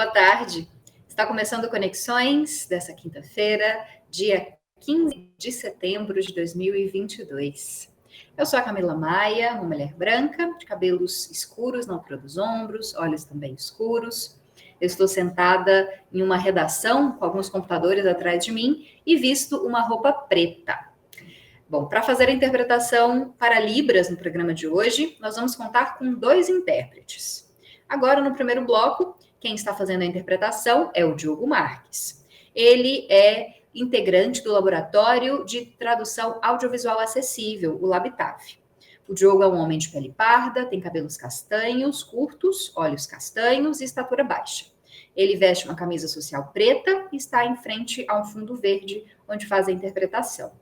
boa tarde. Está começando Conexões dessa quinta-feira, dia 15 de setembro de 2022. Eu sou a Camila Maia, uma mulher branca, de cabelos escuros na altura dos ombros, olhos também escuros. Eu estou sentada em uma redação com alguns computadores atrás de mim e visto uma roupa preta. Bom, para fazer a interpretação para Libras no programa de hoje, nós vamos contar com 2 intérpretes. Agora, no primeiro bloco, quem está fazendo a interpretação é o Diogo Marques. Ele é integrante do Laboratório de Tradução Audiovisual Acessível, o LabTAV. O Diogo é um homem de pele parda, tem cabelos castanhos, curtos, olhos castanhos e estatura baixa. Ele veste uma camisa social preta e está em frente a um fundo verde, onde faz a interpretação.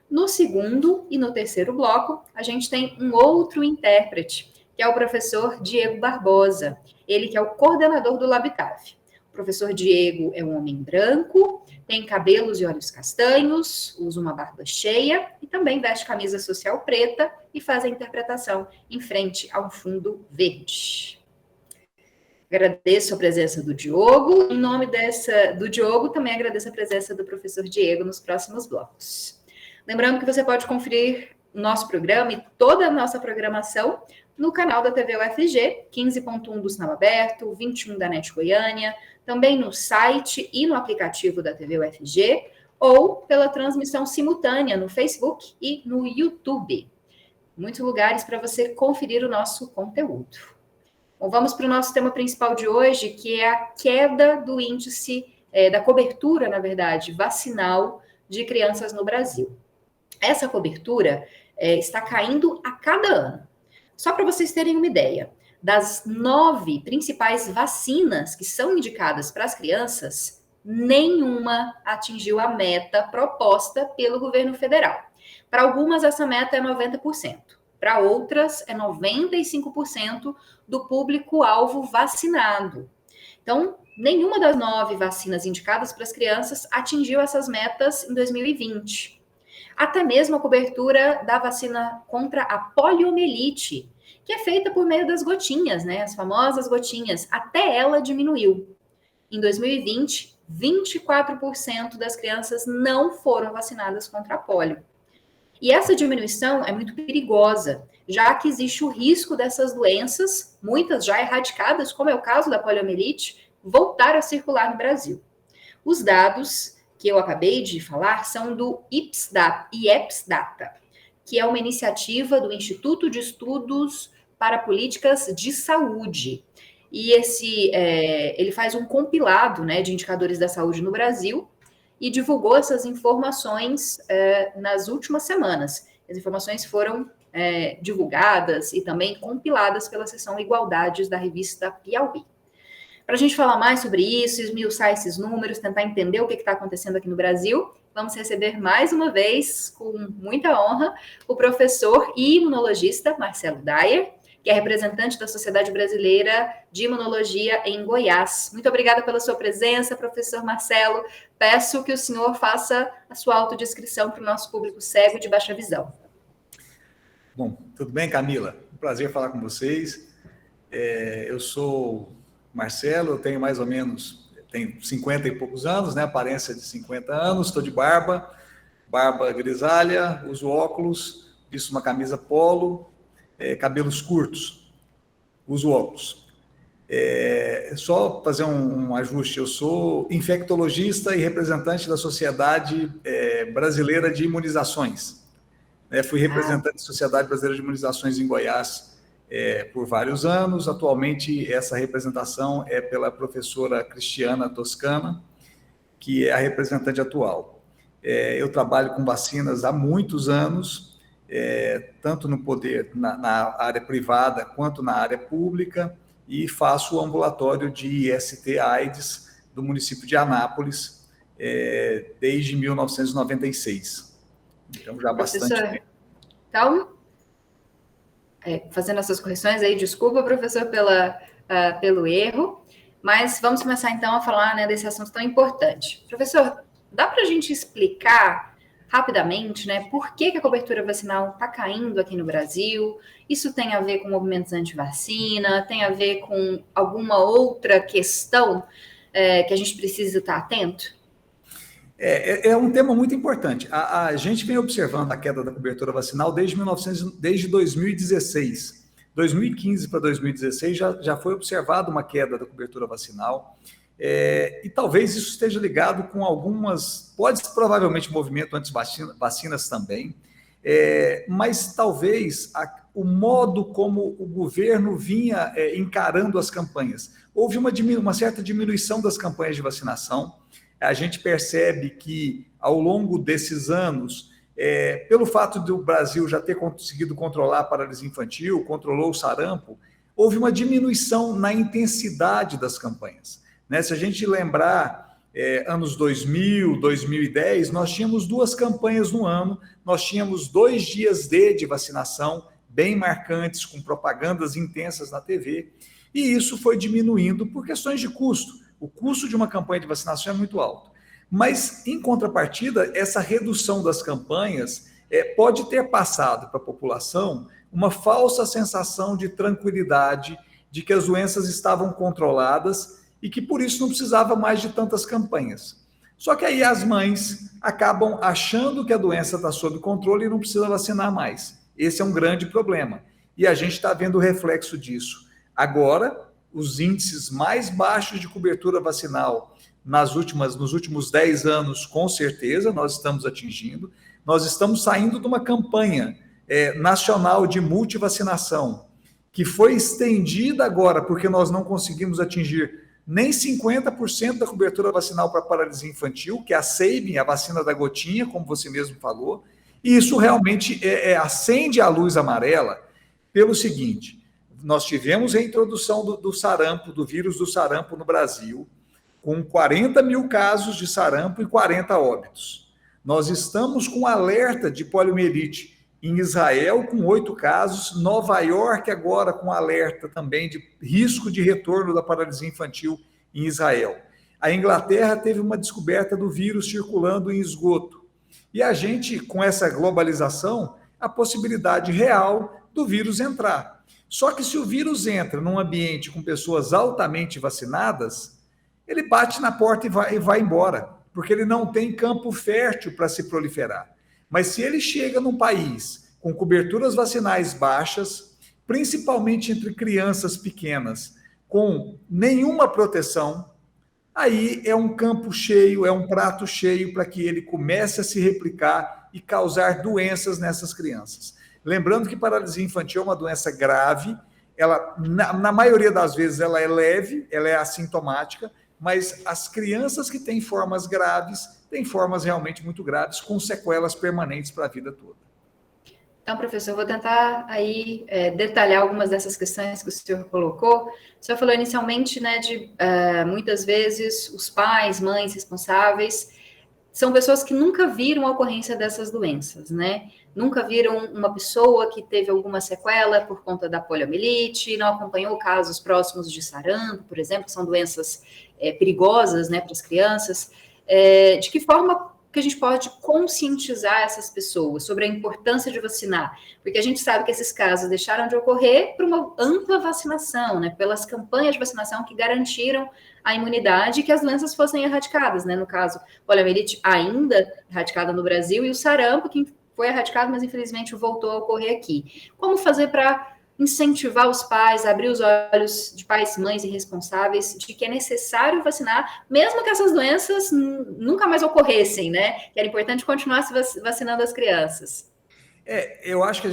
No segundo e no terceiro bloco, a gente tem um outro intérprete, que é o professor Diego Barbosa, ele que é o coordenador do LabTAV. O professor Diego é um homem branco, tem cabelos e olhos castanhos, usa uma barba cheia e também veste camisa social preta e faz a interpretação em frente a um fundo verde. Agradeço a presença do Diogo. Em nome do Diogo, também agradeço a presença do professor Diego nos próximos blocos. Lembrando que você pode conferir o nosso programa e toda a nossa programação no canal da TV UFG, 15.1 do Sinal Aberto, 21 da NET Goiânia, também no site e no aplicativo da TV UFG, ou pela transmissão simultânea no Facebook e no YouTube. Muitos lugares para você conferir o nosso conteúdo. Bom, vamos para o nosso tema principal de hoje, que é a queda do índice, da cobertura, na verdade, vacinal de crianças no Brasil. Essa cobertura está caindo a cada ano. Só para vocês terem uma ideia, das 9 principais vacinas que são indicadas para as crianças, nenhuma atingiu a meta proposta pelo governo federal. Para algumas, essa meta é 90%. Para outras, é 95% do público-alvo vacinado. Então, nenhuma das 9 vacinas indicadas para as crianças atingiu essas metas em 2020. Até mesmo a cobertura da vacina contra a poliomielite, que é feita por meio das gotinhas, né? As famosas gotinhas, até ela diminuiu. Em 2020, 24% das crianças não foram vacinadas contra a polio. E essa diminuição é muito perigosa, já que existe o risco dessas doenças, muitas já erradicadas, como é o caso da poliomielite, voltar a circular no Brasil. Os dados que eu acabei de falar são do IEPS-Data, que é uma iniciativa do Instituto de Estudos para Políticas de Saúde. E ele faz um compilado, né, de indicadores da saúde no Brasil e divulgou essas informações nas últimas semanas. As informações foram divulgadas e também compiladas pela seção Igualdades da revista Piauí. Para a gente falar mais sobre isso, esmiuçar esses números, tentar entender o que está acontecendo aqui no Brasil, vamos receber mais uma vez, com muita honra, o professor e imunologista Marcelo Dayer, que é representante da Sociedade Brasileira de Imunologia em Goiás. Muito obrigada pela sua presença, professor Marcelo. Peço que o senhor faça a sua autodescrição para o nosso público cego e de baixa visão. Bom, tudo bem, Camila? Um prazer falar com vocês. Eu sou Marcelo, eu tenho mais ou menos, tenho 50 e poucos anos, né? Aparência de 50 anos, estou de barba grisalha, uso óculos, visto uma camisa polo, cabelos curtos, uso óculos. Só fazer um ajuste, eu sou infectologista e representante da Sociedade Brasileira de Imunizações. Fui representante da Sociedade Brasileira de Imunizações em Goiás por vários anos. Atualmente, essa representação é pela professora Cristiana Toscana, que é a representante atual. Eu trabalho com vacinas há muitos anos, tanto no poder, na área privada, quanto na área pública, e faço o ambulatório de IST-AIDS do município de Anápolis desde 1996. Então, já há bastante tempo. Então, fazendo essas correções aí, desculpa, professor, pelo erro, mas vamos começar então a falar, né, desse assunto tão importante. Professor, dá para a gente explicar rapidamente, né, por que a cobertura vacinal está caindo aqui no Brasil? Isso tem a ver com movimentos anti-vacina, tem a ver com alguma outra questão? que a gente precisa estar atento? É um tema muito importante. A gente vem observando a queda da cobertura vacinal desde 2016. 2015 para 2016 já foi observada uma queda da cobertura vacinal. E talvez isso esteja ligado com provavelmente movimento anti-vacinas também, mas talvez o modo como o governo vinha encarando as campanhas. Houve uma certa diminuição das campanhas de vacinação. A gente percebe que, ao longo desses anos, pelo fato do Brasil já ter conseguido controlar a paralisia infantil, controlou o sarampo, houve uma diminuição na intensidade das campanhas. Né? Se a gente lembrar, anos 2000, 2010, nós tínhamos 2 campanhas no ano, nós tínhamos 2 dias de vacinação, bem marcantes, com propagandas intensas na TV, e isso foi diminuindo por questões de custo. O custo de uma campanha de vacinação é muito alto. Mas, em contrapartida, essa redução das campanhas pode ter passado para a população uma falsa sensação de tranquilidade, de que as doenças estavam controladas e que, por isso, não precisava mais de tantas campanhas. Só que aí as mães acabam achando que a doença está sob controle e não precisa vacinar mais. Esse é um grande problema. E a gente está vendo o reflexo disso. Agora, os índices mais baixos de cobertura vacinal nos últimos 10 anos, com certeza, nós estamos atingindo. Nós estamos saindo de uma campanha nacional de multivacinação, que foi estendida agora, porque nós não conseguimos atingir nem 50% da cobertura vacinal para paralisia infantil, que é a Sabin, a vacina da gotinha, como você mesmo falou, e isso realmente acende a luz amarela pelo seguinte: nós tivemos a introdução do sarampo, do vírus do sarampo no Brasil, com 40 mil casos de sarampo e 40 óbitos. Nós estamos com alerta de poliomielite em Israel, com 8 casos, Nova York agora com alerta também de risco de retorno da paralisia infantil em Israel. A Inglaterra teve uma descoberta do vírus circulando em esgoto. E a gente, com essa globalização, a possibilidade real do vírus entrar. Só que se o vírus entra num ambiente com pessoas altamente vacinadas, ele bate na porta e vai embora, porque ele não tem campo fértil para se proliferar. Mas se ele chega num país com coberturas vacinais baixas, principalmente entre crianças pequenas, com nenhuma proteção, aí é um campo cheio, é um prato cheio para que ele comece a se replicar e causar doenças nessas crianças. Lembrando que paralisia infantil é uma doença grave, ela, na maioria das vezes ela é leve, ela é assintomática, mas as crianças que têm formas graves, têm formas realmente muito graves, com sequelas permanentes para a vida toda. Então, professor, eu vou tentar aí detalhar algumas dessas questões que o senhor colocou. O senhor falou inicialmente, né, de muitas vezes os pais, mães responsáveis são pessoas que nunca viram a ocorrência dessas doenças, né? Nunca viram uma pessoa que teve alguma sequela por conta da poliomielite, não acompanhou casos próximos de sarampo, por exemplo, que são doenças perigosas, né, para as crianças. De que forma que a gente pode conscientizar essas pessoas sobre a importância de vacinar? Porque a gente sabe que esses casos deixaram de ocorrer por uma ampla vacinação, né, pelas campanhas de vacinação que garantiram a imunidade e que as doenças fossem erradicadas, né? No caso, poliomielite ainda erradicada no Brasil e o sarampo, que foi erradicado, mas infelizmente voltou a ocorrer aqui. Como fazer para incentivar os pais, abrir os olhos de pais, mães e responsáveis de que é necessário vacinar, mesmo que essas doenças nunca mais ocorressem, né? Que era importante continuar se vacinando as crianças. Eu acho que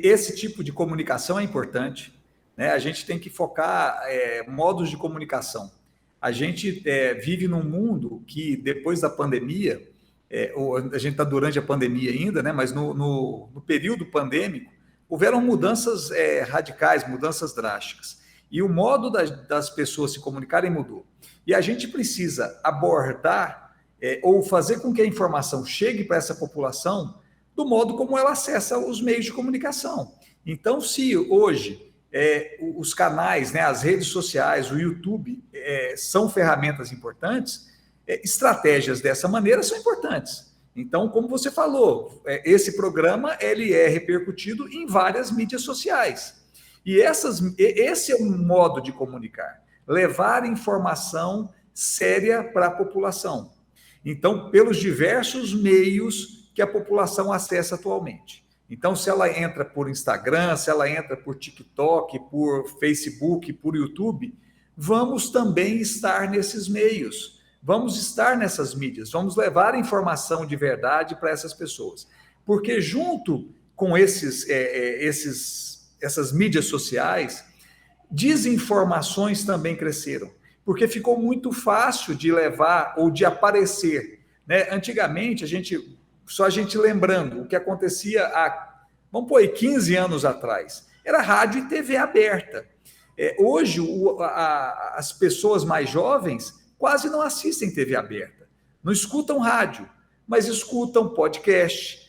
esse tipo de comunicação é importante, né? A gente tem que focar modos de comunicação. A gente vive num mundo que, depois da pandemia, a gente está durante a pandemia ainda, né? Mas no período pandêmico, houveram mudanças radicais, mudanças drásticas. E o modo das pessoas se comunicarem mudou. E a gente precisa abordar ou fazer com que a informação chegue para essa população do modo como ela acessa os meios de comunicação. Então, se hoje os canais, né, as redes sociais, o YouTube são ferramentas importantes, estratégias dessa maneira são importantes. Então, como você falou, esse programa ele é repercutido em várias mídias sociais. E esse é um modo de comunicar, levar informação séria para a população. Então, pelos diversos meios que a população acessa atualmente. Então, se ela entra por Instagram, se ela entra por TikTok, por Facebook, por YouTube, vamos também estar nesses meios, vamos estar nessas mídias, vamos levar informação de verdade para essas pessoas. Porque junto com essas mídias sociais, desinformações também cresceram, porque ficou muito fácil de levar ou de aparecer, né? Antigamente, a gente lembrando o que acontecia vamos pôr aí, 15 anos atrás, era rádio e TV aberta. Hoje, as pessoas mais jovens quase não assistem TV aberta, não escutam rádio, mas escutam podcast,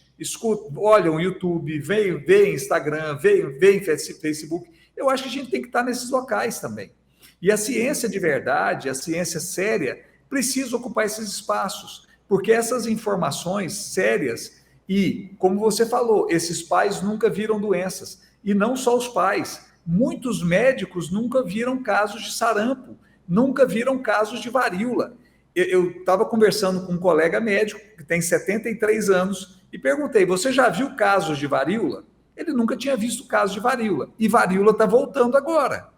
olham YouTube, veem Instagram, veem Facebook. Eu acho que a gente tem que estar nesses locais também. E a ciência de verdade, a ciência séria, precisa ocupar esses espaços, porque essas informações sérias e, como você falou, esses pais nunca viram doenças. E não só os pais, muitos médicos nunca viram casos de sarampo, nunca viram casos de varíola. Eu estava conversando com um colega médico, que tem 73 anos, e perguntei, você já viu casos de varíola? Ele nunca tinha visto casos de varíola. E varíola está voltando agora.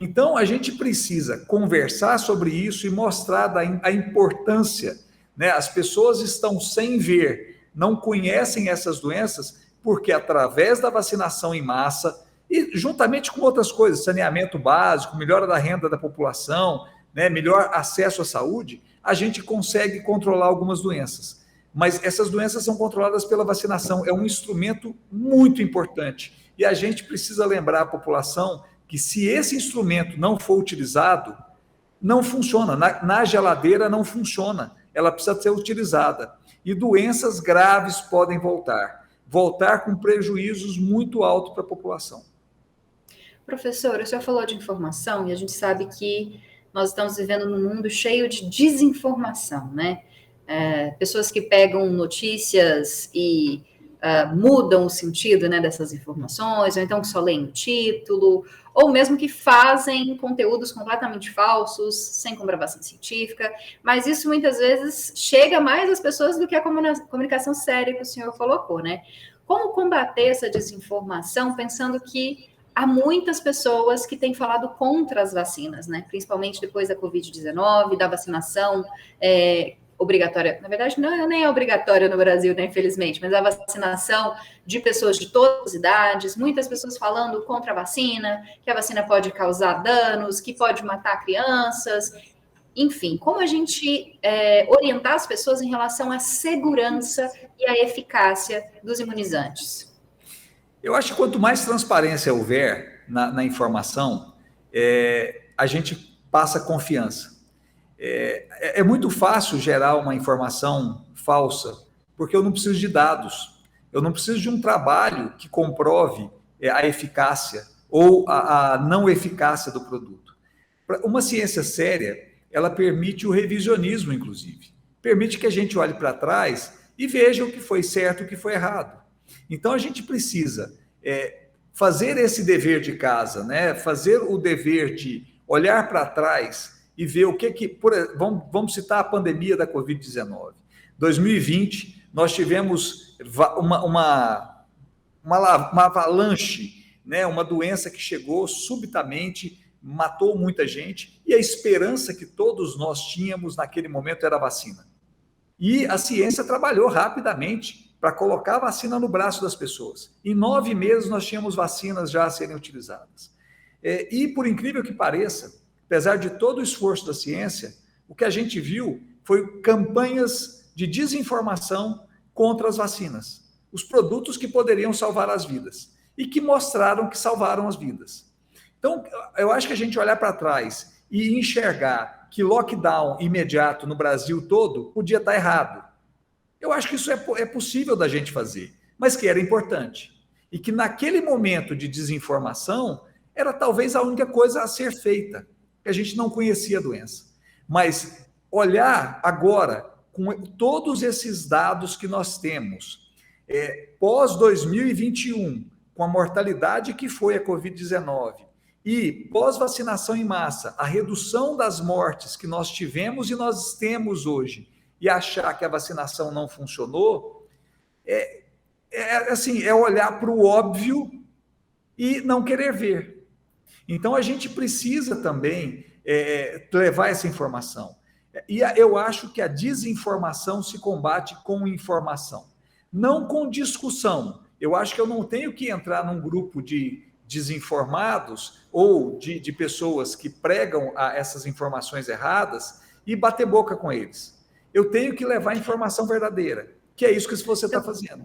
Então, a gente precisa conversar sobre isso e mostrar a importância, né? As pessoas estão sem ver, não conhecem essas doenças, porque através da vacinação em massa, e juntamente com outras coisas, saneamento básico, melhora da renda da população, né? Melhor acesso à saúde, a gente consegue controlar algumas doenças. Mas essas doenças são controladas pela vacinação, é um instrumento muito importante. E a gente precisa lembrar a população que se esse instrumento não for utilizado, não funciona, na geladeira não funciona, ela precisa ser utilizada. E doenças graves podem voltar com prejuízos muito altos para a população. Professor, o senhor falou de informação e a gente sabe que nós estamos vivendo num mundo cheio de desinformação, né? Pessoas que pegam notícias e mudam o sentido, né, dessas informações, ou então que só leem o título, ou mesmo que fazem conteúdos completamente falsos, sem comprovação científica, mas isso muitas vezes chega mais às pessoas do que a comunicação séria que o senhor colocou, né? Como combater essa desinformação, pensando que há muitas pessoas que têm falado contra as vacinas, né? Principalmente depois da Covid-19, da vacinação obrigatória, na verdade, não nem é obrigatória no Brasil, né, infelizmente, mas a vacinação de pessoas de todas as idades, muitas pessoas falando contra a vacina, que a vacina pode causar danos, que pode matar crianças, enfim, como a gente orientar as pessoas em relação à segurança e à eficácia dos imunizantes? Eu acho que quanto mais transparência houver na informação, a gente passa confiança. É muito fácil gerar uma informação falsa, porque eu não preciso de dados, eu não preciso de um trabalho que comprove a eficácia ou a não eficácia do produto. Uma ciência séria, ela permite o revisionismo, inclusive. Permite que a gente olhe para trás e veja o que foi certo e o que foi errado. Então, a gente precisa fazer esse dever de casa, né? Fazer o dever de olhar para trás e ver o que vamos citar a pandemia da Covid-19. 2020, nós tivemos uma avalanche, né? Uma doença que chegou subitamente, matou muita gente, e a esperança que todos nós tínhamos naquele momento era a vacina. E a ciência trabalhou rapidamente para colocar a vacina no braço das pessoas. Em 9 meses, nós tínhamos vacinas já a serem utilizadas. E, por incrível que pareça, apesar de todo o esforço da ciência, o que a gente viu foi campanhas de desinformação contra as vacinas, os produtos que poderiam salvar as vidas, e que mostraram que salvaram as vidas. Então, eu acho que a gente olhar para trás e enxergar que lockdown imediato no Brasil todo podia estar errado. Eu acho que isso é possível da gente fazer, mas que era importante. E que naquele momento de desinformação, era talvez a única coisa a ser feita, que a gente não conhecia a doença. Mas olhar agora, com todos esses dados que nós temos, pós-2021, com a mortalidade que foi a Covid-19, E pós-vacinação em massa, a redução das mortes que nós tivemos e nós temos hoje, e achar que a vacinação não funcionou, assim, é olhar para o óbvio e não querer ver. Então, a gente precisa também levar essa informação. E eu acho que a desinformação se combate com informação, não com discussão. Eu acho que eu não tenho que entrar num grupo de desinformados ou de pessoas que pregam essas informações erradas e bater boca com eles. Eu tenho que levar a informação verdadeira, que é isso que você está fazendo.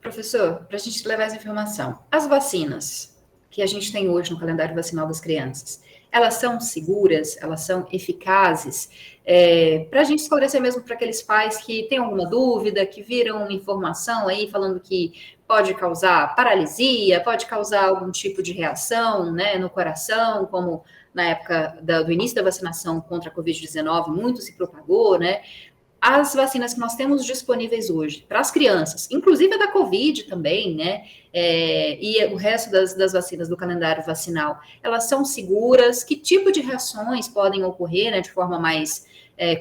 Professor, para a gente levar essa informação, as vacinas que a gente tem hoje no calendário vacinal das crianças, elas são seguras, elas são eficazes? Para a gente esclarecer mesmo para aqueles pais que têm alguma dúvida, que viram uma informação aí falando que pode causar paralisia, pode causar algum tipo de reação, né, no coração, como na época do início da vacinação contra a Covid-19, muito se propagou, né? As vacinas que nós temos disponíveis hoje para as crianças, inclusive a da Covid também, né? E o resto das vacinas do calendário vacinal, elas são seguras? Que tipo de reações podem ocorrer, né, de forma mais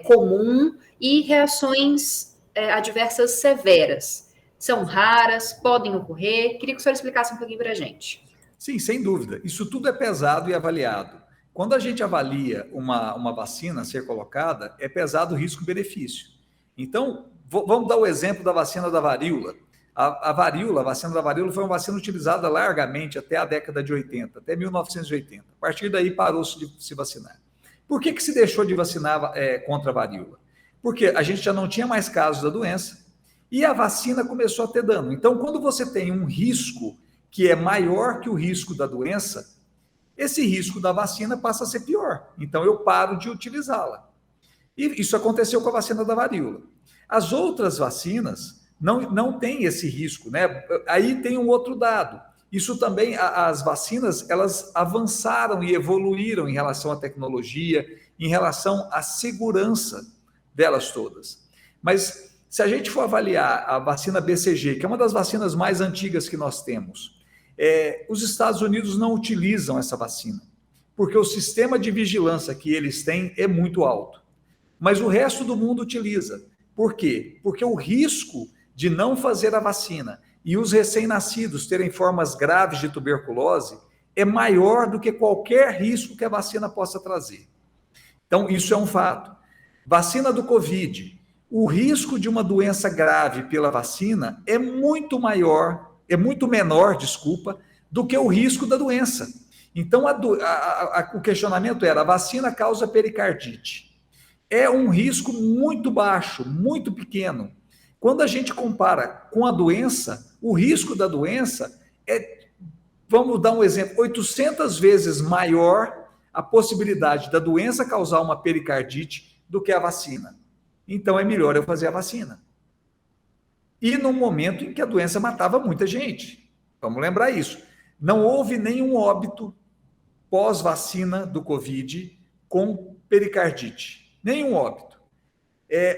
comum, e reações adversas severas? São raras, podem ocorrer? Queria que o senhor explicasse um pouquinho para a gente. Sim, sem dúvida. Isso tudo é pesado e avaliado. Quando a gente avalia uma vacina a ser colocada, é pesado o risco-benefício. Então, vamos dar o exemplo da vacina da varíola. A vacina da varíola foi uma vacina utilizada largamente até a década de 80, até 1980. A partir daí parou-se de se vacinar. Por que se deixou de vacinar contra a varíola? Porque a gente já não tinha mais casos da doença e a vacina começou a ter dano. Então, quando você tem um risco que é maior que o risco da doença, esse risco da vacina passa a ser pior. Então, eu paro de utilizá-la. E isso aconteceu com a vacina da varíola. As outras vacinas não têm esse risco, né? Aí tem um outro dado. Isso também, as vacinas, elas avançaram e evoluíram em relação à tecnologia, em relação à segurança delas todas. Mas se a gente for avaliar a vacina BCG, que é uma das vacinas mais antigas que nós temos, os Estados Unidos não utilizam essa vacina, porque o sistema de vigilância que eles têm é muito alto. Mas o resto do mundo utiliza. Por quê? Porque o risco de não fazer a vacina e os recém-nascidos terem formas graves de tuberculose é maior do que qualquer risco que a vacina possa trazer. Então, isso é um fato. Vacina do Covid. O risco de uma doença grave pela vacina é muito menor, do que o risco da doença. Então, o questionamento era: a vacina causa pericardite. É um risco muito baixo, muito pequeno. Quando a gente compara com a doença, o risco da doença vamos dar um exemplo, 800 vezes maior a possibilidade da doença causar uma pericardite do que a vacina. Então, é melhor eu fazer a vacina. E no momento em que a doença matava muita gente. Vamos lembrar isso. Não houve nenhum óbito pós-vacina do Covid com pericardite. Nenhum óbito.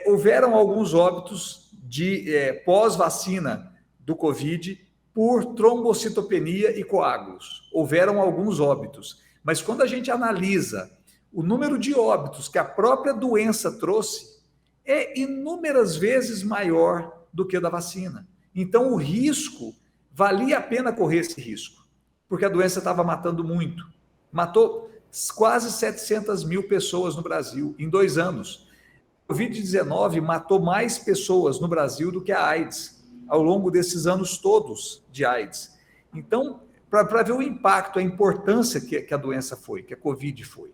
Houveram alguns óbitos de pós-vacina do Covid por trombocitopenia e coágulos. Houveram alguns óbitos. Mas quando a gente analisa o número de óbitos que a própria doença trouxe, é inúmeras vezes maior do que o da vacina. Então, o risco, valia a pena correr esse risco, porque a doença estava matando muito. Matou quase 700 mil pessoas no Brasil em 2 anos. A Covid-19 matou mais pessoas no Brasil do que a AIDS, ao longo desses anos todos de AIDS. Então, para ver o impacto, a importância que a doença foi, que a Covid foi.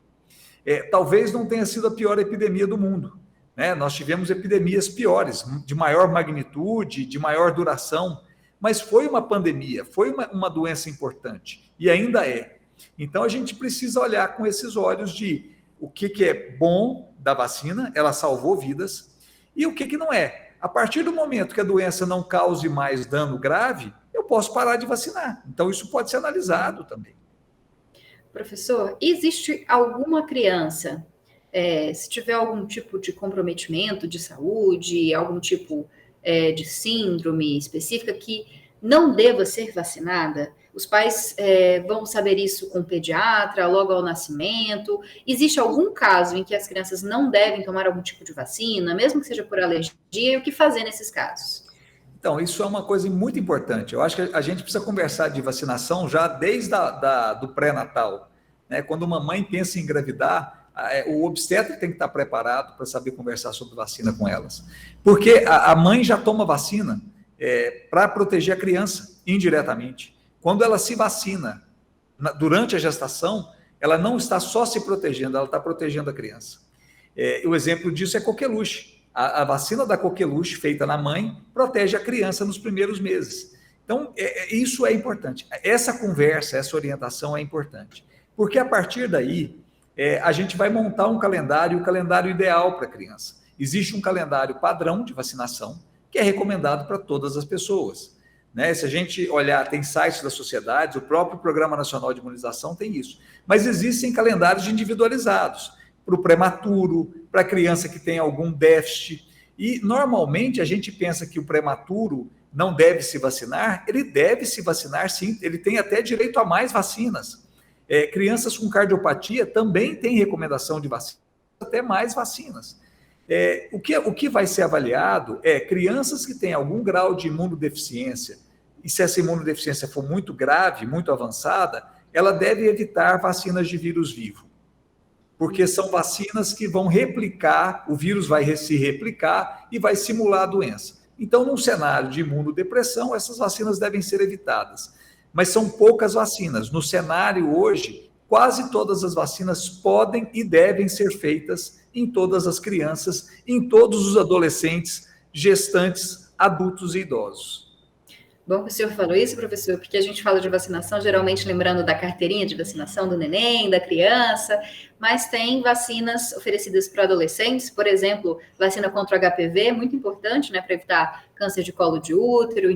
Talvez não tenha sido a pior epidemia do mundo, né? Nós tivemos epidemias piores, de maior magnitude, de maior duração, mas foi uma pandemia, foi uma doença importante, e ainda é. Então, a gente precisa olhar com esses olhos de o que é bom da vacina, ela salvou vidas, e o que não é. A partir do momento que a doença não cause mais dano grave, eu posso parar de vacinar. Então, isso pode ser analisado também. Professor, existe alguma criança, se tiver algum tipo de comprometimento de saúde, algum tipo de síndrome específica que não deva ser vacinada? Os pais vão saber isso com o pediatra, logo ao nascimento? Existe algum caso em que as crianças não devem tomar algum tipo de vacina, mesmo que seja por alergia, e o que fazer nesses casos? Então, isso é uma coisa muito importante. Eu acho que a gente precisa conversar de vacinação já desde do pré-natal, né? Quando uma mãe pensa em engravidar, o obstetra tem que estar preparado para saber conversar sobre vacina com elas. Porque a mãe já toma vacina para proteger a criança, indiretamente. Quando ela se vacina durante a gestação, ela não está só se protegendo, ela está protegendo a criança. O exemplo disso é coqueluche. A vacina da coqueluche, feita na mãe, protege a criança nos primeiros meses. Então, isso é importante. Essa conversa, essa orientação é importante. Porque a partir daí, a gente vai montar um calendário, o calendário ideal para a criança. Existe um calendário padrão de vacinação, que é recomendado para todas as pessoas, né? Se a gente olhar, tem sites da sociedade, o próprio Programa Nacional de Imunização tem isso. Mas existem calendários individualizados, para o prematuro, para a criança que tem algum déficit. E, normalmente, a gente pensa que o prematuro não deve se vacinar. Ele deve se vacinar, sim. Ele tem até direito a mais vacinas. Crianças com cardiopatia também têm recomendação de vacina, até mais vacinas. O que vai ser avaliado é crianças que têm algum grau de imunodeficiência, e se essa imunodeficiência for muito grave, muito avançada, ela deve evitar vacinas de vírus vivo. Porque são vacinas que vão replicar, o vírus vai se replicar e vai simular a doença. Então, num cenário de imunodepressão, essas vacinas devem ser evitadas. Mas são poucas vacinas. No cenário hoje, quase todas as vacinas podem e devem ser feitas em todas as crianças, em todos os adolescentes, gestantes, adultos e idosos. Bom que o senhor falou isso, professor, porque a gente fala de vacinação, geralmente lembrando da carteirinha de vacinação do neném, da criança, mas tem vacinas oferecidas para adolescentes, por exemplo, vacina contra o HPV, muito importante, né, para evitar câncer de colo de útero,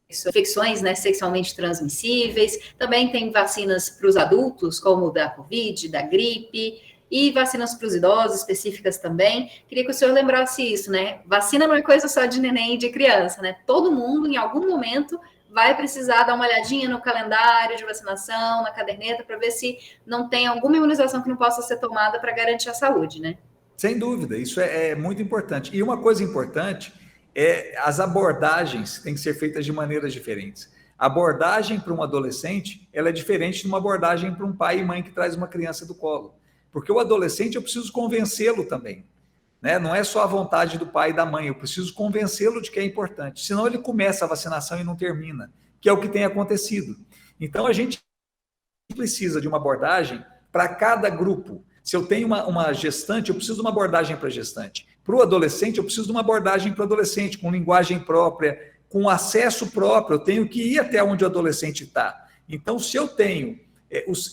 infecções, né, sexualmente transmissíveis. Também tem vacinas para os adultos, como da Covid, da gripe, e vacinas para os idosos específicas também. Queria que o senhor lembrasse isso, né? Vacina não é coisa só de neném e de criança, né? Todo mundo, em algum momento, vai precisar dar uma olhadinha no calendário de vacinação, na caderneta, para ver se não tem alguma imunização que não possa ser tomada para garantir a saúde, né? Sem dúvida, isso é muito importante. E uma coisa importante as abordagens têm que ser feitas de maneiras diferentes. A abordagem para um adolescente, ela é diferente de uma abordagem para um pai e mãe que traz uma criança do colo. Porque o adolescente, eu preciso convencê-lo também, né? Não é só a vontade do pai e da mãe, eu preciso convencê-lo de que é importante. Senão ele começa a vacinação e não termina, que é o que tem acontecido. Então, a gente precisa de uma abordagem para cada grupo. Se eu tenho uma gestante, eu preciso de uma abordagem para gestante. Para o adolescente, eu preciso de uma abordagem para o adolescente, com linguagem própria, com acesso próprio. Eu tenho que ir até onde o adolescente está. Então, se eu tenho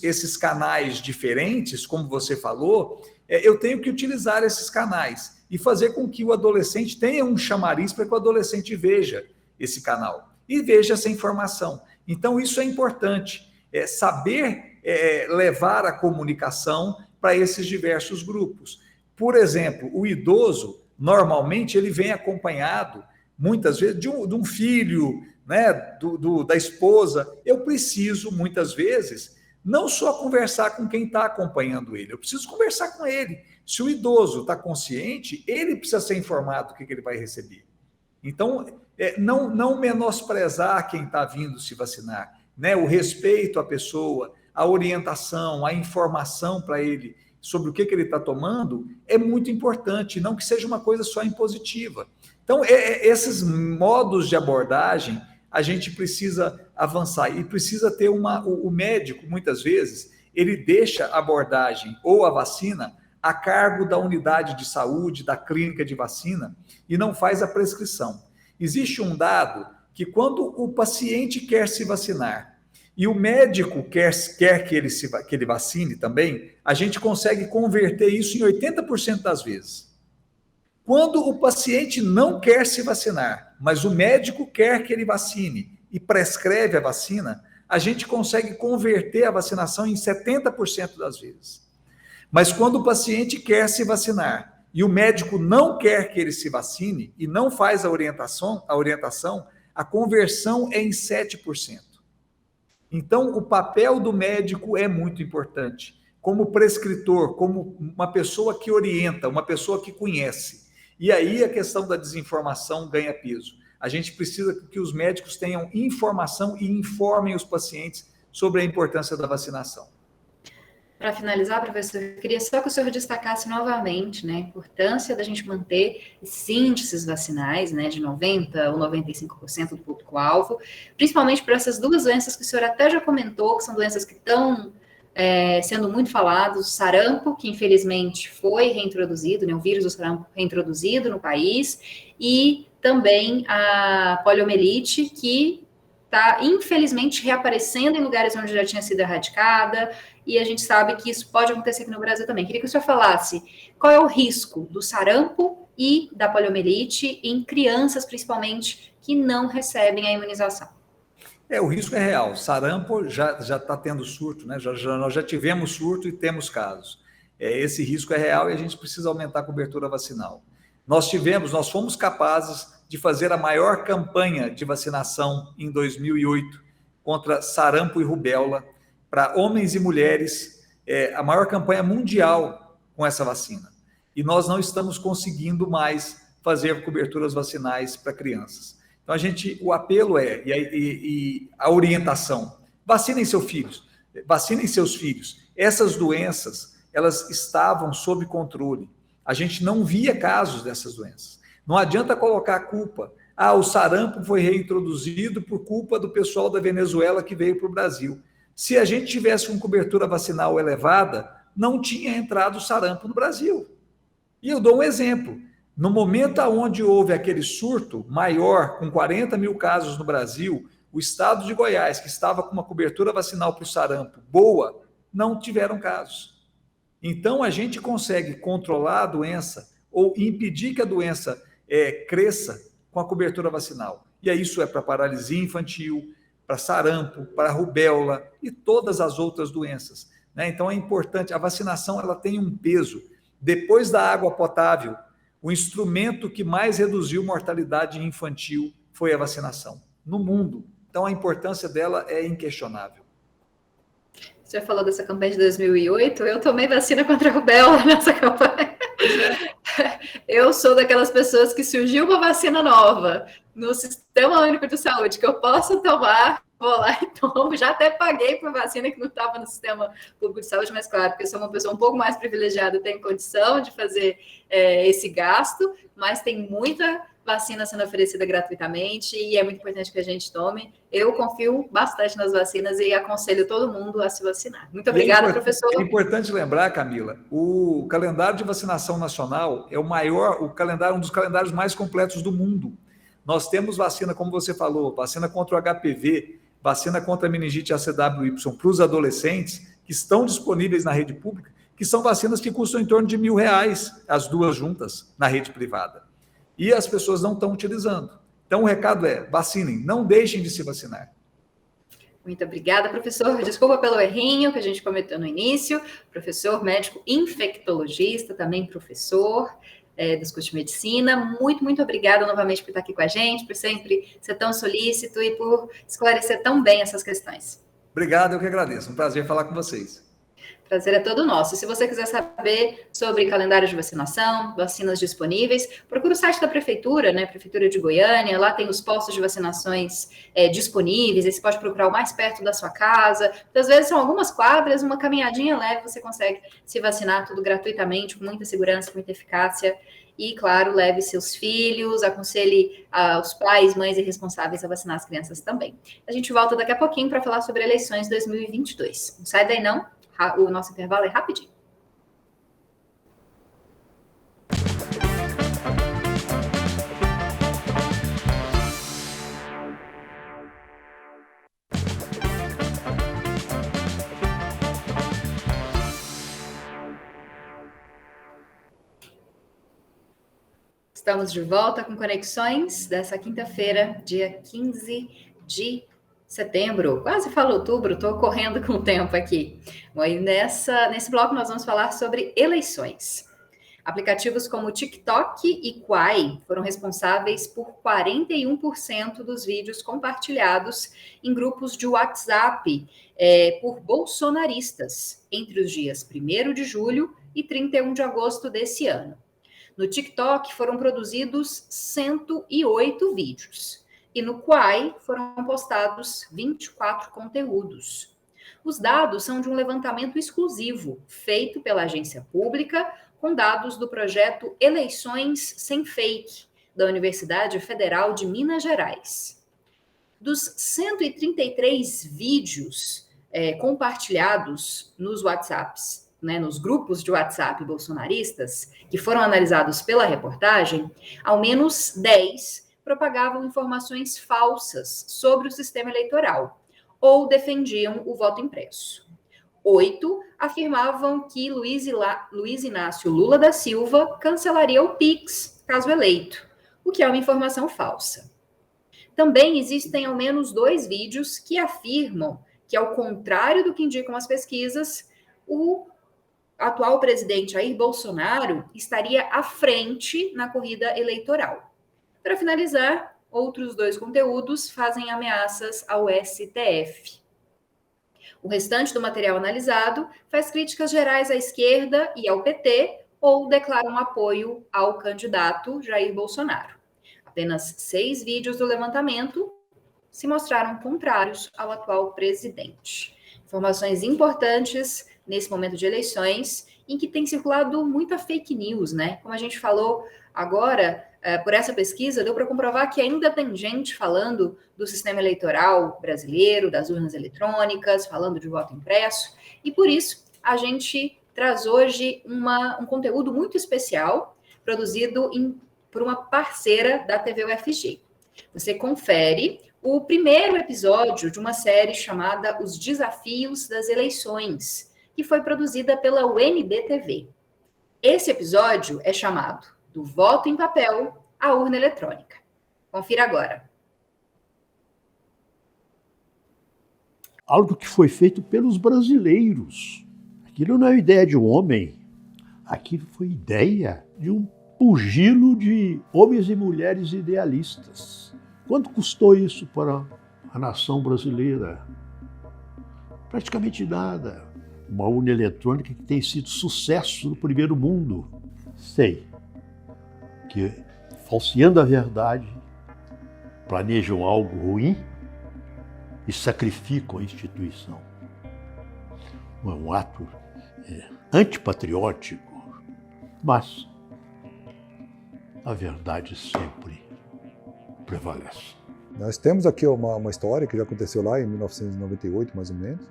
esses canais diferentes, como você falou, eu tenho que utilizar esses canais e fazer com que o adolescente tenha um chamariz para que o adolescente veja esse canal e veja essa informação. Então, isso é importante, saber levar a comunicação para esses diversos grupos. Por exemplo, o idoso, normalmente, ele vem acompanhado, muitas vezes, de um filho, né, da esposa. Eu preciso, muitas vezes, não só conversar com quem está acompanhando ele, eu preciso conversar com ele. Se o idoso está consciente, ele precisa ser informado do que ele vai receber. Então, não menosprezar quem está vindo se vacinar, né? O respeito à pessoa, a orientação, a informação para ele sobre o que ele está tomando é muito importante, não que seja uma coisa só impositiva. Então, esses modos de abordagem, a gente precisa avançar e precisa ter o médico, muitas vezes, ele deixa a abordagem ou a vacina a cargo da unidade de saúde, da clínica de vacina, e não faz a prescrição. Existe um dado que quando o paciente quer se vacinar e o médico quer que ele vacine também, a gente consegue converter isso em 80% das vezes. Quando o paciente não quer se vacinar, mas o médico quer que ele vacine e prescreve a vacina, a gente consegue converter a vacinação em 70% das vezes. Mas quando o paciente quer se vacinar e o médico não quer que ele se vacine e não faz a orientação, a conversão é em 7%. Então, o papel do médico é muito importante, como prescritor, como uma pessoa que orienta, uma pessoa que conhece. E aí a questão da desinformação ganha peso. A gente precisa que os médicos tenham informação e informem os pacientes sobre a importância da vacinação. Para finalizar, professor, eu queria só que o senhor destacasse novamente, né, a importância da gente manter esses índices vacinais, né, de 90% ou 95% do público-alvo, principalmente para essas duas doenças que o senhor até já comentou, que são doenças que estão sendo muito falados, o sarampo, que infelizmente foi reintroduzido, né, o vírus do sarampo reintroduzido no país, e também a poliomielite, que está, infelizmente, reaparecendo em lugares onde já tinha sido erradicada, e a gente sabe que isso pode acontecer aqui no Brasil também. Queria que o senhor falasse qual é o risco do sarampo e da poliomielite em crianças, principalmente, que não recebem a imunização. O risco é real. Sarampo já está tendo surto, né? Nós já tivemos surto e temos casos. Esse risco é real e a gente precisa aumentar a cobertura vacinal. Nós fomos capazes de fazer a maior campanha de vacinação em 2008 contra sarampo e rubéola para homens e mulheres, a maior campanha mundial com essa vacina. E nós não estamos conseguindo mais fazer coberturas vacinais para crianças. Então, o apelo e a orientação, vacinem seus filhos. Essas doenças, elas estavam sob controle. A gente não via casos dessas doenças. Não adianta colocar a culpa. O sarampo foi reintroduzido por culpa do pessoal da Venezuela que veio para o Brasil. Se a gente tivesse uma cobertura vacinal elevada, não tinha entrado o sarampo no Brasil. E eu dou um exemplo. No momento onde houve aquele surto maior, com 40 mil casos no Brasil, o estado de Goiás, que estava com uma cobertura vacinal para o sarampo boa, não tiveram casos. Então, a gente consegue controlar a doença ou impedir que a doença cresça com a cobertura vacinal. E isso é para paralisia infantil, para sarampo, para rubéola e todas as outras doenças, né? Então, é importante. A vacinação ela tem um peso. Depois da água potável, o instrumento que mais reduziu mortalidade infantil foi a vacinação no mundo. Então, a importância dela é inquestionável. Você já falou dessa campanha de 2008, eu tomei vacina contra a rubéola nessa campanha. Eu sou daquelas pessoas que surgiu uma vacina nova no Sistema Único de Saúde, que eu posso tomar, vou lá e tomo. Já até paguei por vacina que não estava no Sistema Público de Saúde, mas claro, porque eu sou uma pessoa um pouco mais privilegiada, tenho condição de fazer esse gasto, mas tem muita vacina sendo oferecida gratuitamente e é muito importante que a gente tome. Eu confio bastante nas vacinas e aconselho todo mundo a se vacinar. Muito obrigada, professor. É importante lembrar, Camila, o calendário de vacinação nacional é um dos calendários mais completos do mundo. Nós temos vacina, como você falou, vacina contra o HPV, vacina contra a meningite ACWY para os adolescentes, que estão disponíveis na rede pública, que são vacinas que custam em torno de R$1.000, as duas juntas, na rede privada. E as pessoas não estão utilizando. Então, o recado é, vacinem, não deixem de se vacinar. Muito obrigada, professor. Desculpa pelo errinho que a gente cometeu no início. Professor médico infectologista, também professor dos cursos de medicina. Muito, muito obrigada novamente por estar aqui com a gente, por sempre ser tão solícito e por esclarecer tão bem essas questões. Obrigado, eu que agradeço. Um prazer falar com vocês. Prazer é todo nosso. Se você quiser saber sobre calendário de vacinação, vacinas disponíveis, procura o site da Prefeitura, né? Prefeitura de Goiânia, lá tem os postos de vacinações disponíveis, aí você pode procurar o mais perto da sua casa. Às vezes são algumas quadras, uma caminhadinha leve, você consegue se vacinar tudo gratuitamente, com muita segurança, com muita eficácia. E, claro, leve seus filhos, aconselhe os pais, mães e responsáveis a vacinar as crianças também. A gente volta daqui a pouquinho para falar sobre eleições 2022. Não sai daí, não. O nosso intervalo é rapidinho. Estamos de volta com Conexões dessa quinta-feira, dia 15 de setembro, quase falo outubro, estou correndo com o tempo aqui. Bom, e nesse bloco nós vamos falar sobre eleições. Aplicativos como TikTok e Quai foram responsáveis por 41% dos vídeos compartilhados em grupos de WhatsApp por bolsonaristas entre os dias 1º de julho e 31 de agosto desse ano. No TikTok foram produzidos 108 vídeos e no Quai foram postados 24 conteúdos. Os dados são de um levantamento exclusivo feito pela agência pública com dados do projeto Eleições Sem Fake, da Universidade Federal de Minas Gerais. Dos 133 vídeos compartilhados nos WhatsApps, nos grupos de WhatsApp bolsonaristas, que foram analisados pela reportagem, ao menos 10 propagavam informações falsas sobre o sistema eleitoral ou defendiam o voto impresso. 8 afirmavam que Luiz Inácio Lula da Silva cancelaria o Pix, caso eleito, o que é uma informação falsa. Também existem ao menos 2 vídeos que afirmam que, ao contrário do que indicam as pesquisas, o atual presidente Jair Bolsonaro estaria à frente na corrida eleitoral. Para finalizar, outros 2 conteúdos fazem ameaças ao STF. O restante do material analisado faz críticas gerais à esquerda e ao PT ou declara um apoio ao candidato Jair Bolsonaro. Apenas 6 vídeos do levantamento se mostraram contrários ao atual presidente. Informações importantes nesse momento de eleições, em que tem circulado muita fake news, Como a gente falou agora, por essa pesquisa, deu para comprovar que ainda tem gente falando do sistema eleitoral brasileiro, das urnas eletrônicas, falando de voto impresso, e por isso a gente traz hoje um conteúdo muito especial, produzido por uma parceira da TV UFG. Você confere o primeiro episódio de uma série chamada Os Desafios das Eleições, que foi produzida pela UNB-TV. Esse episódio é chamado Do Voto em Papel à Urna Eletrônica. Confira agora. Algo que foi feito pelos brasileiros. Aquilo não é ideia de um homem, aquilo foi ideia de um pugilo de homens e mulheres idealistas. Quanto custou isso para a nação brasileira? Praticamente nada. Uma urna eletrônica que tem sido sucesso no primeiro mundo. Sei que, falseando a verdade, planejam algo ruim e sacrificam a instituição. É um ato antipatriótico, mas a verdade sempre prevalece. Nós temos aqui uma história que já aconteceu lá em 1998, mais ou menos,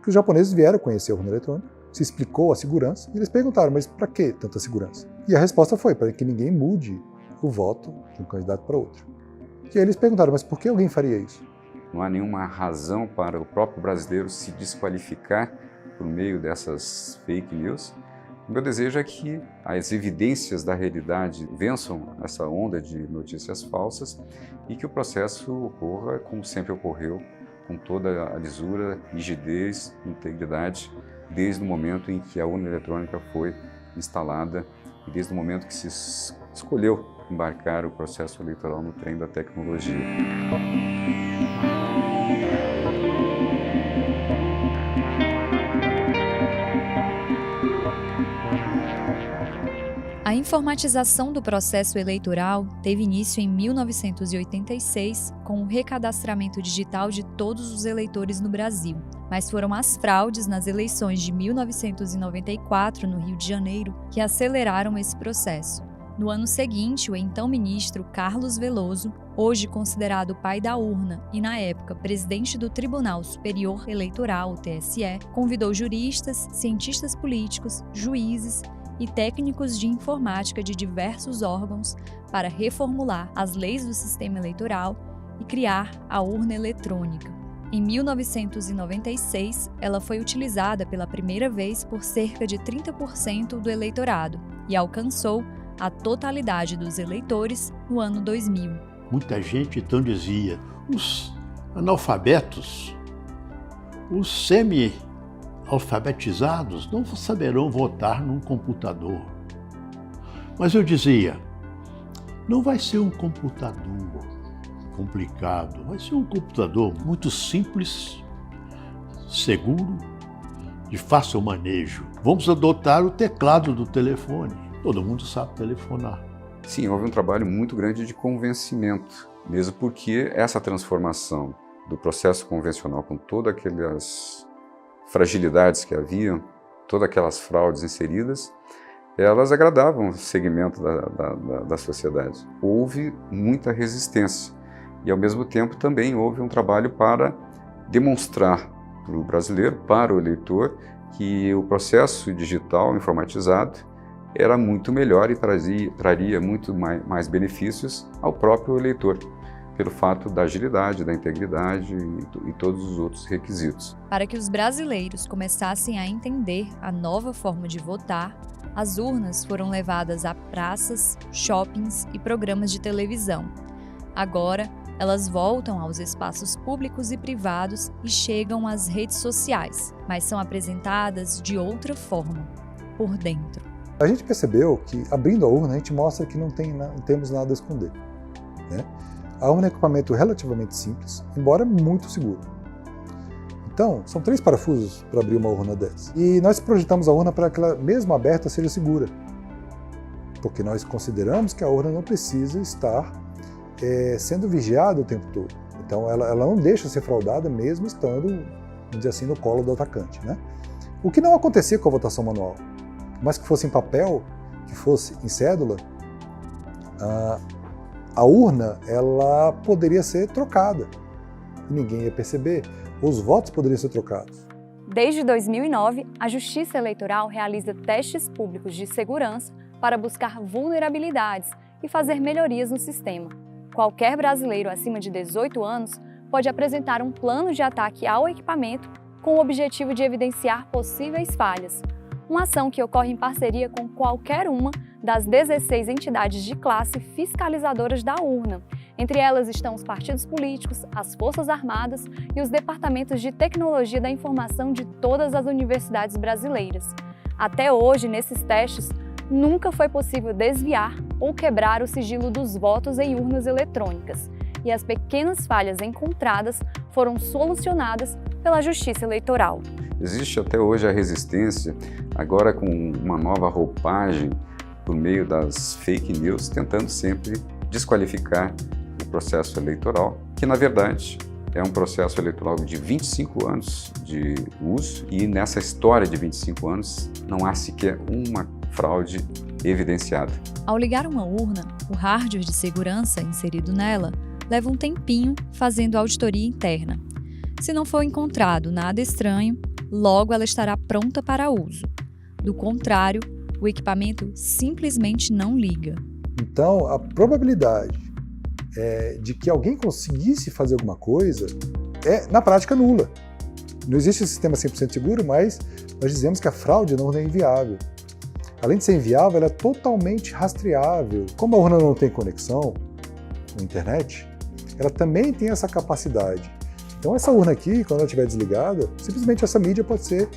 que os japoneses vieram conhecer a urna eletrônica, se explicou a segurança, e eles perguntaram, mas para que tanta segurança? E a resposta foi, para que ninguém mude o voto de um candidato para outro. E aí eles perguntaram, mas por que alguém faria isso? Não há nenhuma razão para o próprio brasileiro se desqualificar por meio dessas fake news. O meu desejo é que as evidências da realidade vençam essa onda de notícias falsas e que o processo ocorra como sempre ocorreu, com toda a lisura, rigidez, integridade, desde o momento em que a urna eletrônica foi instalada e desde o momento que se escolheu embarcar o processo eleitoral no trem da tecnologia. A informatização do processo eleitoral teve início em 1986 com o recadastramento digital de todos os eleitores no Brasil, mas foram as fraudes nas eleições de 1994 no Rio de Janeiro que aceleraram esse processo. No ano seguinte, o então ministro Carlos Veloso, hoje considerado o pai da urna e na época presidente do Tribunal Superior Eleitoral, o TSE, convidou juristas, cientistas políticos, juízes e técnicos de informática de diversos órgãos para reformular as leis do sistema eleitoral e criar a urna eletrônica. Em 1996, ela foi utilizada pela primeira vez por cerca de 30% do eleitorado e alcançou a totalidade dos eleitores no ano 2000. Muita gente então dizia, os analfabetos, os semi-alfabetizados não saberão votar num computador. Mas eu dizia, não vai ser um computador complicado, vai ser um computador muito simples, seguro, de fácil manejo. Vamos adotar o teclado do telefone. Todo mundo sabe telefonar. Sim, houve um trabalho muito grande de convencimento, mesmo porque essa transformação do processo convencional com todas aquelas fragilidades que haviam, todas aquelas fraudes inseridas, elas agradavam o segmento da sociedade. Houve muita resistência e, ao mesmo tempo, também houve um trabalho para demonstrar para o brasileiro, para o eleitor, que o processo digital informatizado era muito melhor e traria muito mais benefícios ao próprio eleitor, pelo fato da agilidade, da integridade e todos os outros requisitos. Para que os brasileiros começassem a entender a nova forma de votar, as urnas foram levadas a praças, shoppings e programas de televisão. Agora, elas voltam aos espaços públicos e privados e chegam às redes sociais, mas são apresentadas de outra forma, por dentro. A gente percebeu que, abrindo a urna, a gente mostra que não temos nada a esconder, né? A urna é um equipamento relativamente simples, embora muito seguro. Então, são 3 parafusos para abrir uma urna dessa. E nós projetamos a urna para que ela, mesmo aberta, seja segura. Porque nós consideramos que a urna não precisa estar sendo vigiada o tempo todo. Então, ela não deixa ser fraudada mesmo estando, vamos dizer assim, no colo do atacante, né? O que não acontecia com a votação manual. Mas que fosse em papel, que fosse em cédula, a urna ela poderia ser trocada. E ninguém ia perceber. Os votos poderiam ser trocados. Desde 2009, a Justiça Eleitoral realiza testes públicos de segurança para buscar vulnerabilidades e fazer melhorias no sistema. Qualquer brasileiro acima de 18 anos pode apresentar um plano de ataque ao equipamento com o objetivo de evidenciar possíveis falhas. Uma ação que ocorre em parceria com qualquer uma das 16 entidades de classe fiscalizadoras da urna. Entre elas estão os partidos políticos, as Forças Armadas e os departamentos de tecnologia da informação de todas as universidades brasileiras. Até hoje, nesses testes, nunca foi possível desviar ou quebrar o sigilo dos votos em urnas eletrônicas. E as pequenas falhas encontradas foram solucionadas pela Justiça Eleitoral. Existe até hoje a resistência, agora com uma nova roupagem por meio das fake news, tentando sempre desqualificar o processo eleitoral, que na verdade é um processo eleitoral de 25 anos de uso e nessa história de 25 anos não há sequer uma fraude evidenciada. Ao ligar uma urna, o hardware de segurança inserido nela leva um tempinho fazendo auditoria interna. Se não for encontrado nada estranho, logo ela estará pronta para uso. Do contrário, o equipamento simplesmente não liga. Então, a probabilidade de que alguém conseguisse fazer alguma coisa é, na prática, nula. Não existe um sistema 100% seguro, mas nós dizemos que a fraude não é inviável. Além de ser inviável, ela é totalmente rastreável. Como a urna não tem conexão com a internet, ela também tem essa capacidade. Então essa urna aqui, quando ela estiver desligada, simplesmente essa mídia pode ser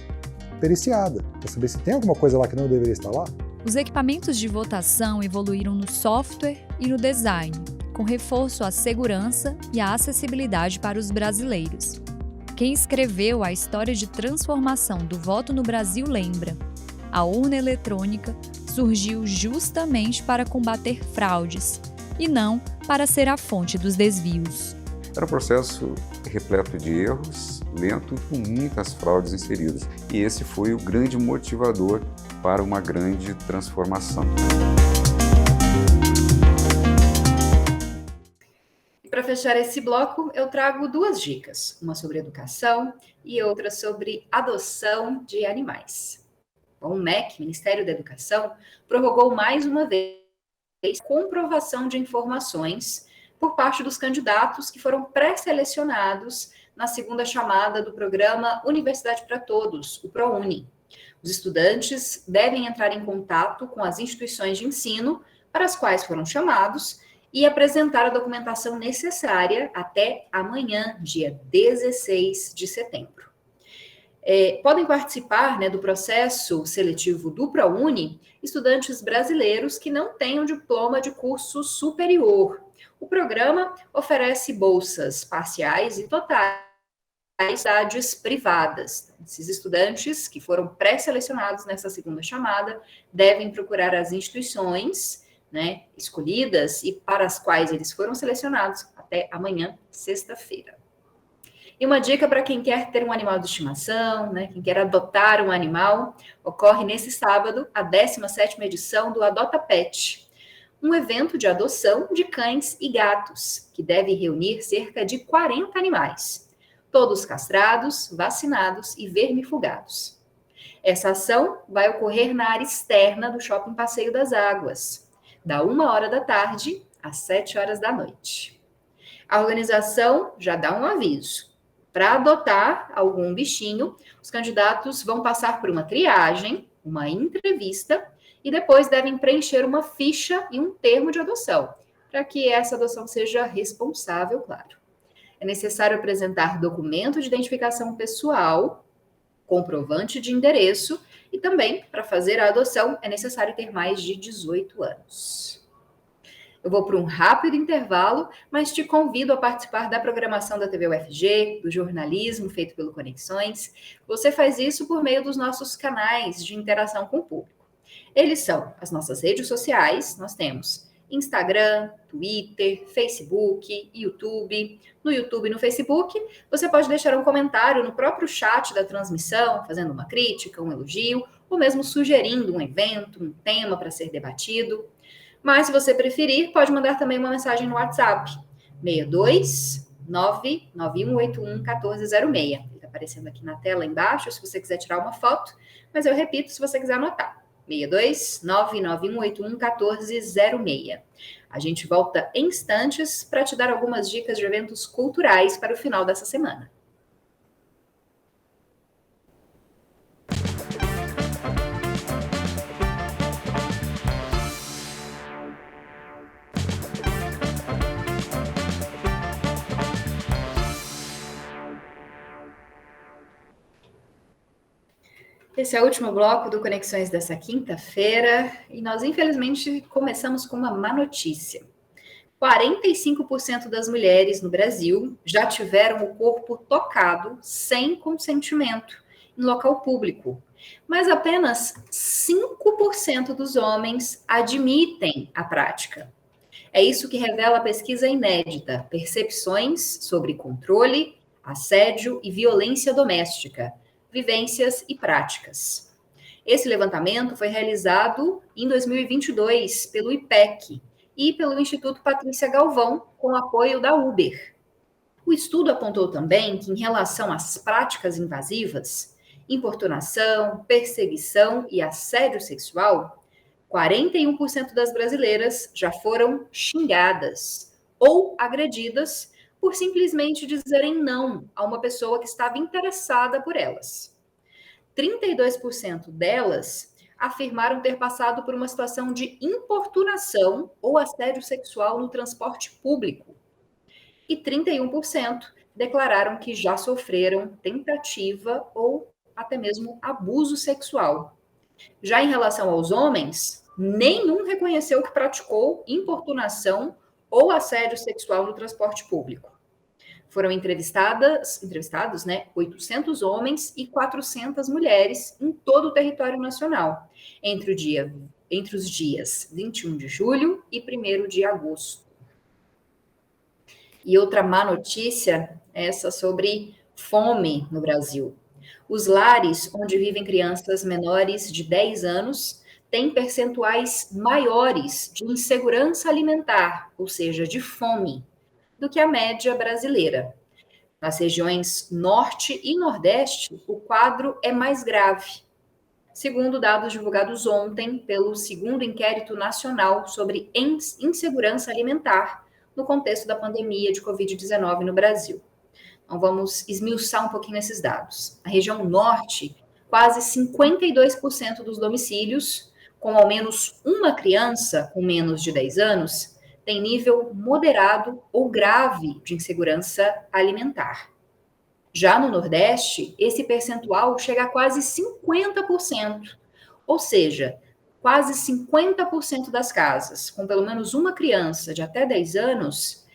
periciada, para saber se tem alguma coisa lá que não deveria estar lá. Os equipamentos de votação evoluíram no software e no design, com reforço à segurança e à acessibilidade para os brasileiros. Quem escreveu a história de transformação do voto no Brasil lembra: a urna eletrônica surgiu justamente para combater fraudes, e não para ser a fonte dos desvios. Era um processo repleto de erros, lento, com muitas fraudes inseridas. E esse foi o grande motivador para uma grande transformação. E para fechar esse bloco, eu trago 2 dicas, uma sobre educação e outra sobre adoção de animais. Bom, o MEC, Ministério da Educação, prorrogou mais uma vez a comprovação de informações por parte dos candidatos que foram pré-selecionados na segunda chamada do programa Universidade para Todos, o ProUni. Os estudantes devem entrar em contato com as instituições de ensino para as quais foram chamados e apresentar a documentação necessária até amanhã, dia 16 de setembro. Podem participar, né, do processo seletivo do ProUni estudantes brasileiros que não têm um diploma de curso superior. O programa oferece bolsas parciais e totais em universidades privadas. Esses estudantes que foram pré-selecionados nessa segunda chamada devem procurar as instituições, né, escolhidas e para as quais eles foram selecionados até amanhã, sexta-feira. E uma dica para quem quer ter um animal de estimação, né, quem quer adotar um animal, ocorre nesse sábado a 17ª edição do Adota Pet, um evento de adoção de cães e gatos, que deve reunir cerca de 40 animais, todos castrados, vacinados e vermifugados. Essa ação vai ocorrer na área externa do Shopping Passeio das Águas, da 1h da tarde às 7h da noite. A organização já dá um aviso. Para adotar algum bichinho, os candidatos vão passar por uma triagem, uma entrevista, e depois devem preencher uma ficha e um termo de adoção, para que essa adoção seja responsável, claro. É necessário apresentar documento de identificação pessoal, comprovante de endereço, e também, para fazer a adoção, é necessário ter mais de 18 anos. Eu vou para um rápido intervalo, mas te convido a participar da programação da TV UFG, do jornalismo feito pelo Conexões. Você faz isso por meio dos nossos canais de interação com o público. Eles são as nossas redes sociais, nós temos Instagram, Twitter, Facebook, YouTube. No YouTube e no Facebook, você pode deixar um comentário no próprio chat da transmissão, fazendo uma crítica, um elogio, ou mesmo sugerindo um evento, um tema para ser debatido. Mas, se você preferir, pode mandar também uma mensagem no WhatsApp, 62 99181 1406. Ele está aparecendo aqui na tela embaixo, se você quiser tirar uma foto, mas eu repito, se você quiser anotar, 62 99181 1406. A gente volta em instantes para te dar algumas dicas de eventos culturais para o final dessa semana. Esse é o último bloco do Conexões dessa quinta-feira e nós, infelizmente, começamos com uma má notícia. 45% das mulheres no Brasil já tiveram o corpo tocado sem consentimento em local público, mas apenas 5% dos homens admitem a prática. É isso que revela a pesquisa inédita Percepções sobre Controle, Assédio e Violência Doméstica, Vivências e Práticas. Esse levantamento foi realizado em 2022 pelo IPEC e pelo Instituto Patrícia Galvão, com apoio da Uber. O estudo apontou também que, em relação às práticas invasivas, importunação, perseguição e assédio sexual, 41% das brasileiras já foram xingadas ou agredidas por simplesmente dizerem não a uma pessoa que estava interessada por elas. 32% delas afirmaram ter passado por uma situação de importunação ou assédio sexual no transporte público. E 31% declararam que já sofreram tentativa ou até mesmo abuso sexual. Já em relação aos homens, nenhum reconheceu que praticou importunação ou assédio sexual no transporte público. Foram entrevistados, 800 homens e 400 mulheres em todo o território nacional, entre os dias 21 de julho e 1º de agosto. E outra má notícia é essa sobre fome no Brasil. Os lares onde vivem crianças menores de 10 anos têm percentuais maiores de insegurança alimentar, ou seja, de fome, do que a média brasileira. Nas regiões Norte e Nordeste, o quadro é mais grave, segundo dados divulgados ontem pelo 2º Inquérito Nacional sobre Insegurança Alimentar no contexto da pandemia de Covid-19 no Brasil. Então, vamos esmiuçar um pouquinho esses dados. Na região Norte, quase 52% dos domicílios com ao menos uma criança com menos de 10 anos tem nível moderado ou grave de insegurança alimentar. Já no Nordeste, esse percentual chega a quase 50%. Ou seja, quase 50% das casas com pelo menos uma criança de até 10 anos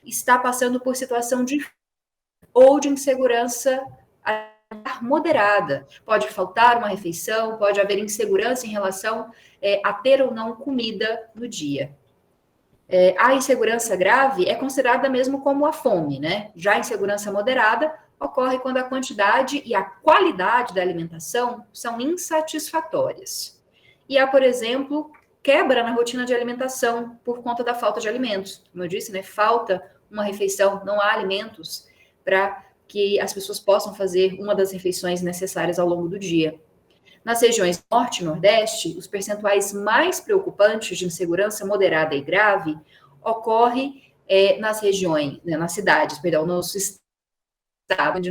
está passando por situação de ou de insegurança moderada. Pode faltar uma refeição, pode haver insegurança em relação a ter ou não comida no dia. A insegurança grave é considerada mesmo como a fome, né? Já a insegurança moderada ocorre quando a quantidade e a qualidade da alimentação são insatisfatórias. E há, por exemplo, quebra na rotina de alimentação por conta da falta de alimentos. Como eu disse, né? Falta uma refeição, não há alimentos para que as pessoas possam fazer uma das refeições necessárias ao longo do dia. Nas regiões Norte e Nordeste, os percentuais mais preocupantes de insegurança moderada e grave ocorre nas regiões, nas cidades, nos estados,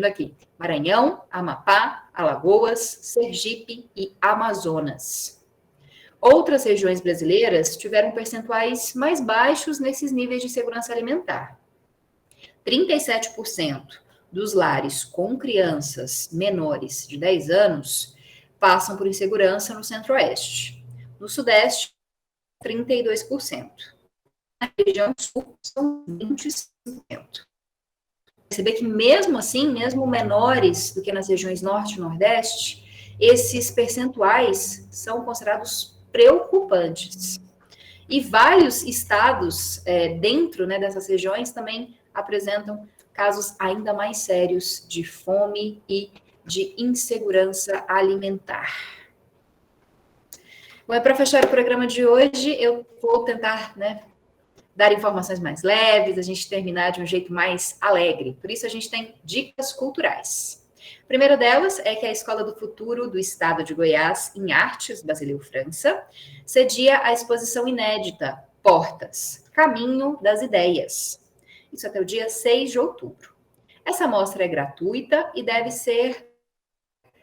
aqui, Maranhão, Amapá, Alagoas, Sergipe e Amazonas. Outras regiões brasileiras tiveram percentuais mais baixos nesses níveis de insegurança alimentar. 37% dos lares com crianças menores de 10 anos passam por insegurança no Centro-Oeste. No Sudeste, 32%. Na região Sul, são 25%. Perceber que mesmo assim, mesmo menores do que nas regiões Norte e Nordeste, esses percentuais são considerados preocupantes. E vários estados dentro dessas regiões também apresentam casos ainda mais sérios de fome e de insegurança alimentar. Bom, para fechar o programa de hoje, eu vou tentar dar informações mais leves, a gente terminar de um jeito mais alegre. Por isso, a gente tem dicas culturais. A primeira delas é que a Escola do Futuro do Estado de Goiás, em Artes, Basileu, França, cedia a exposição inédita Portas, Caminho das Ideias. Isso até o dia 6 de outubro. Essa mostra é gratuita e deve ser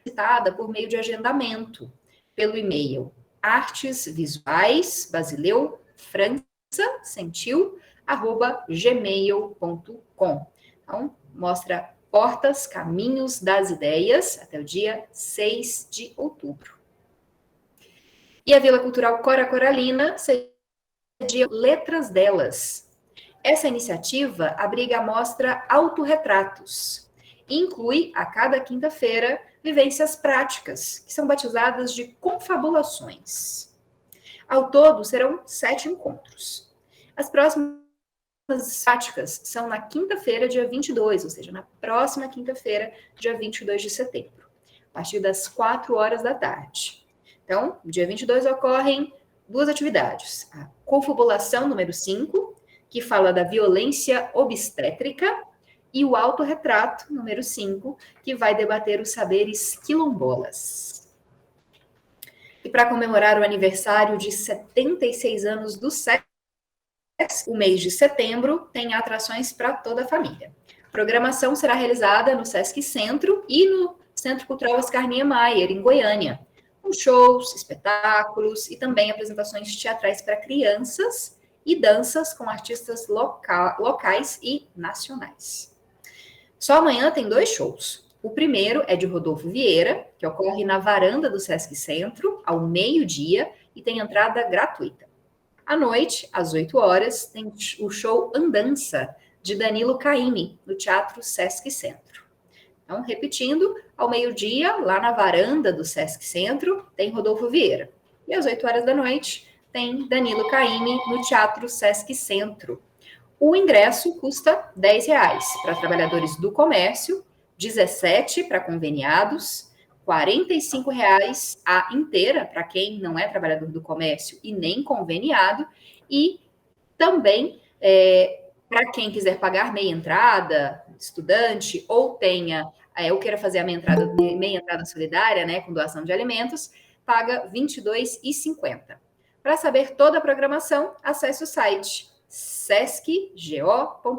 visitada por meio de agendamento, pelo e-mail artesvisuais.basileu.frança@gmail.com. Então, mostra Portas, Caminhos das Ideias, até o dia 6 de outubro. E a Vila Cultural Cora Coralina cedia Letras Delas. Essa iniciativa abriga a mostra Autorretratos e inclui, a cada quinta-feira, vivências práticas, que são batizadas de confabulações. Ao todo, serão 7 encontros. As próximas práticas são na quinta-feira, dia 22, ou seja, na próxima quinta-feira, dia 22 de setembro, a partir das 4 horas da tarde. Então, no dia 22 ocorrem 2 atividades. A confabulação número 5, que fala da violência obstétrica, e o autorretrato, número 5, que vai debater os saberes quilombolas. E para comemorar o aniversário de 76 anos do SESC, o mês de setembro tem atrações para toda a família. A programação será realizada no SESC Centro e no Centro Cultural Oscar Niemeyer, em Goiânia, com shows, espetáculos e também apresentações teatrais para crianças e danças com artistas locais e nacionais. Só amanhã tem 2 shows. O primeiro é de Rodolfo Vieira, que ocorre na varanda do Sesc Centro, ao meio-dia, e tem entrada gratuita. À noite, às 8 horas, tem o show Andança, de Danilo Caymmi, no Teatro Sesc Centro. Então, repetindo, ao meio-dia, lá na varanda do Sesc Centro, tem Rodolfo Vieira. E às 8 horas da noite, tem Danilo Caymmi, no Teatro Sesc Centro. O ingresso custa R$10 para trabalhadores do comércio, R$17 para conveniados, R$45 a inteira para quem não é trabalhador do comércio e nem conveniado, e também para quem quiser pagar meia entrada, estudante, ou queira fazer a meia entrada solidária, com doação de alimentos, paga R$22,50. Para saber toda a programação, acesse o site sescgo.com.br,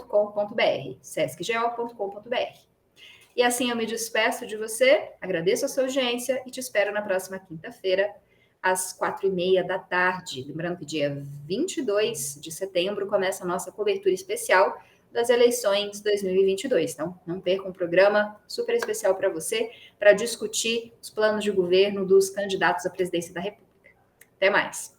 sescgo.com.br. E assim eu me despeço de você, agradeço a sua audiência e te espero na próxima quinta-feira, às 4h30 da tarde. Lembrando que dia 22 de setembro começa a nossa cobertura especial das eleições 2022. Então, não perca um programa super especial para você, para discutir os planos de governo dos candidatos à presidência da República. Até mais!